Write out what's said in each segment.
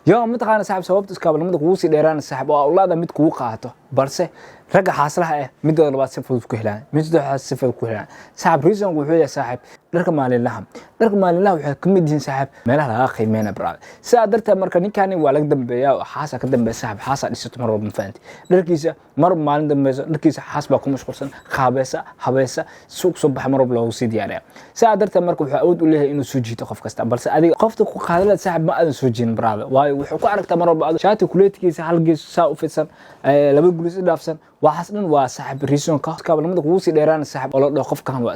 يوم متقانا صاحب سببت اسكاب لمد kugu dheeraan saaxib oo awlaada mid kugu qaato balse raga xaaslaha ah mid labaad si fudud ku helaan mid saddexaad si fudud ku helaan saaxib reason wuxuu yahay saaxib dharka maalinlaha waxay ka mid yihiin saaxib meelaha laga qiimeeyo braad saa darteed marka ninkani waa laga dambeeyaa oo xaasa ka dambeeya saaxib xaasa dhisato mar walba faanti dharkiisa mar maalin dambeeyo dharkiisa xaas baa ku mashquulsan qaabeesa habeesa suuq soo bax mar walba loo sii diyaariyaa saa darteed marka wuxuu awood u leeyahay inuu soo jiito qof kasta balse adiga qofta ku qaadala saaxib ma aadan soo jiin braad waayo wuxuu ku aragtaa mar walba shaati kuleetigiisa hal gees saa u fidsan laba gulis dhaafsan waxaas dhan waa saaxib reason ka iskaabulamada kugu sii dheeraan saaxib oo la dhaho qofkan waa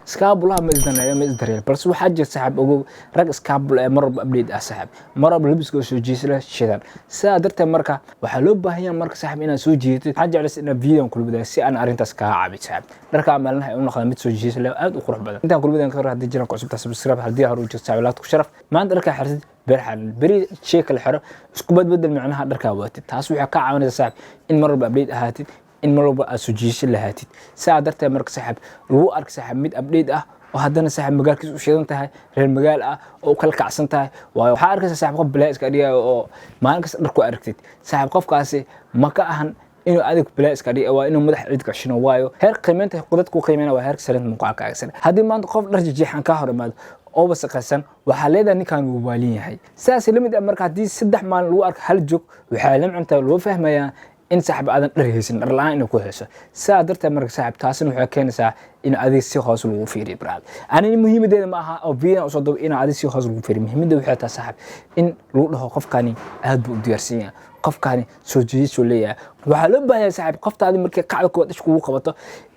iskaabulaha ma isdaneeyo ma isdareeyo balse waxaa jira saaxib ogow rag iskaabul ee mar walba update ah saaxib mar walba labiska soo jiisla shidan sidaa darteed marka waxaa loo baahan yahay marka saaxib inaad soo jiitid waxaan jeclaysa inaad video kula wadaag si aan arrintaas kaa caabi saaxib dharka maalinaha u noqda mid soo jiisla aad u qurux badan intaan kula wadaag ka hor haddii jiraan cusubta subscribe haddii hore u jirto saaxiibaadku sharaf maanta dharka xirsid beri shay kala xiro isku badbadal macnaha dharka waatid taas waxay ka caawinaysaa saaxib in mar walba update ahaatid in mar walba aad soo jiisho lahaatid saa darteed marka saaxib lagu ark saaxib mid update ah oo haddana saaxib magaalkiisa u sheedan tahay reer magaal ah oo kala kacsan tahay waayo waxaa arkaysaa saaxib qof bilaa iska dhigayo oo maalin kasta dhar ku aragtid saaxib qofkaasi ma ka ahan inuu adig bilaa iska dhigayo waa inuu madax cid gashino waayo heer qiimeynta qodad ku qiimeynaa waa heerka sareent muuqaalka agsan haddii maanta qof dhar jijiixan ka hor imaado oo wasaqaysan waxaa leedahay ninkan uu waalin yahay sidaas la mid ah marka haddii 3 maalin lagu arko hal joog waxaa la micntaa loo fahmayaa in saaxib aadan dhar haysan dhar la'aan inuu ku hayso saa darteed marka saaxib taasina waxay keenaysaa in adiga si hoos lagu fiiriyo braad ani muhiimadeeda ma aha oo video soo dab in adiga si hoos lagu fiiriyo muhiimadda waxay tahay saaxib in lagu dhaho qofkani aad buu u diyaarsan yahay qofkani soo jiiso leeyahay waxa loo baahan yahay saaxib qoftaadi markay qacdo kood ish kugu qabato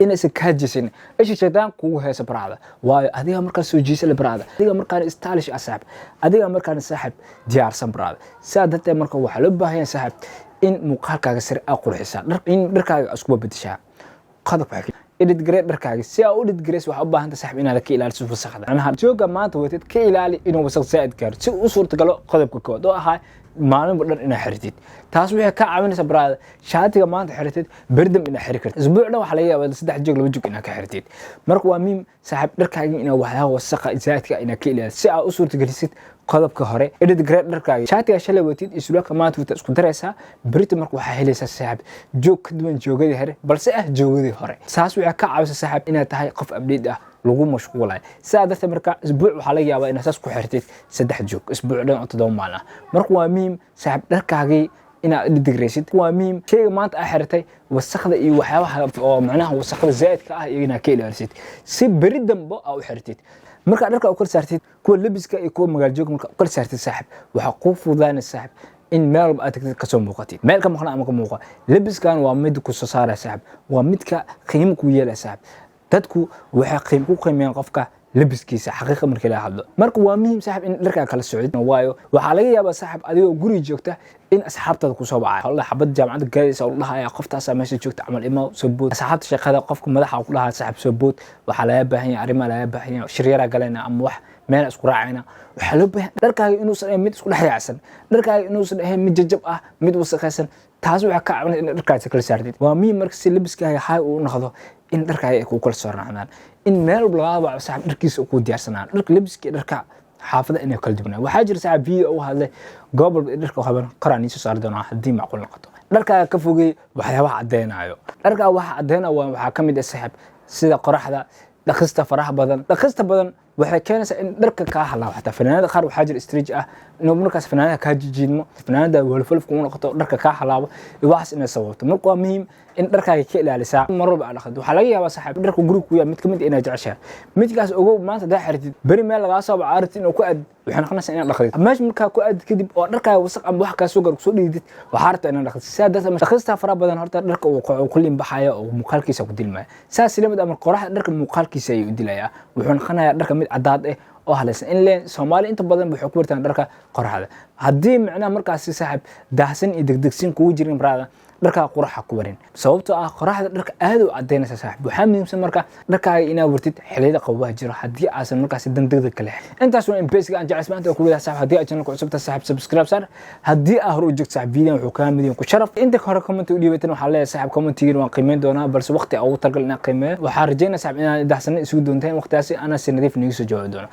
inaysan ka jisin ish shaytaan kugu hayso braad waayo adiga marka soo jiiso la braad adiga marka stylish saaxib adiga marka saaxib diyaarsan braad saa darteed marka waxa loo baahan yahay saaxib in muuqaalkaaga sare aad qurxisaa in dharkaaga isku bedeshaa qodobka xigta edit grade dharkaaga si aad u edit grade waxa u baahan tahay saaxib inaad ka ilaaliso wasaqda macnaha jooga maanta watid ka ilaali inuu wasaq zaid gaaro si uu suurta galo qodobka kood oo ahaa maalinba dhan inaad xirtid taas waxay ka caawinaysaa braada shaatiga maanta xirtid berdam inaad xiri kartid isbuucna waxa laga yaabaa 3 joog 2 joog inaad ka xirtid marka waa muhiim saaxib dharkaaga inaad waxyaabo wasaqa zaidka inaad ka ilaaliso si aad u suurta galisid qodobka hore edit grade dharkaaga shaatiga shalay watid isbuucka maanta wata isku daraysaa berita marka waxa helaysaa saaxib joog ka duwan joogadii hore balse joogadii hore saas waxay ka caawisaa saaxib inaad tahay qof update ah lagu mashquulay saa darteed marka isbuuc waxa laga yaabaa inaad saas ku xirtid 3 joog isbuuc dhan oo 7 maalin marka waa muhiim saaxib dharkaagii inaad digreesid waa muhiim shayga maanta aad xirtay wasaqda iyo waxyaabaha oo macnaha wasaqda zaidka ah iyo inaad ka ilaalisid si beri dambe aad u xirtid marka dharka u kala saartid kuwa labiska iyo kuwa magaal joog marka u kala saartid saaxib waxa ku fududaanaysaa saaxib in meel aad tagtid ka soo muuqatid meel ka maqnaa ama ka muuqa labiskan waa mid ku soo saaraya saaxib waa midka qiimo ku yeelaya saaxib dadku waxay ku qiimeeyaan qofka labiskiisa xaqiiqa markii la hadlo marka waa muhiim saaxib in dharka kala socod waayo waxa laga yaabaa saaxib adigoo guri joogta in asxaabtada ku soo bacay wallahi xabad jaamacad gaadaysa oo dhahay qoftaas meesha joogta amal imaa soo bood asxaabta shaqada qofka madaxa ku dhahay saaxib soo bood waxa laga baahan yahay arrimaha laga baahan yahay shiriyada galayna ama wax meel isku raacayna waxa loo baahan dharkaaga inuu san mid isku dhaxaysan dharkaaga inuu san ahayn mid jajab ah mid wasaqaysan taas waxa ka caawinaysa in dharkaaga kala saartid waa muhiim marka si labiskaaga hay uu noqdo in dharkaaga ay ku kala soo raacdaan in meel laga baaco saaxib dharkiisa ku diyaarsanaan dharka labiska dharka xaafada inay kala duwanaan waxaa jira saaxib video oo hadlay gobol dharka haban qaraan isu saar doona hadii macquul noqoto dharkaaga ka fogay waxyaabaha cadeenayo dharka waxa cadeenaa waxa kamid ah saaxib sida qoraxda dhaqista faraha badan waxay keenaysaa in dharka ka halaabo xataa fanaanada qaar waxaa jira stretch ah inuu markaas fanaanada ka jijiidmo fanaanada walfalf ku noqoto dharka ka halaabo waxaas inay sababto marka waa muhiim in dharkaaga ka ilaalisaa mar walba aad dhaqdo waxa laga yaabaa saaxiib dharka guriga ku yaal mid kamid inaad jeceshahay midkaas ogow maanta daa xirtid bari meel laga soo bacaarid inuu ku aad waxaan noqonaysaa inaad dhaqdid meesha markaa ku aad kadib oo dharkaaga wasaq ama wax ka soo gar soo dhiidid waxa rabtaa inaad dhaqdid sidaas dhaqista faraha badan horta dharka uu kulin baxaya oo muuqaalkiisa ku dilmaya saas lamid ah qoraxda dharka muuqaalkiisa ay u dilayaa wuxuu noqonayaa dharka mid cadaad ah oo halaysan in leen Soomaali inta badan wuxuu ku wartaan dharka qoraxda hadii macnaha markaas saaxib daahsan iyo degdegsin kugu jirin braada dharka quraxa ku warin sababtoo ah qoraxda dharka aad u cadeynaysa saaxib waxa muhiimsan marka dharkaaga inaad wartid xiliyada qabowaha jiro hadii aasan markaas degdeg kale intaas waa in basic aan jecesmaanta ku wada saaxib hadii aad channel ku cusubta saaxib subscribe sar hadii aad hor u joogto saaxib video wuxuu ka midin ku sharaf inta hore comment u dhiibatan waxa leeyahay saaxib comment-iga waan qiimeyn doonaa balse waqti ugu targal inaan qiimeeyo waxa rajeynaa saaxib inaan daahsan isugu doontaan waqtigaasi ana si nadiif nigu soo jawaabi doono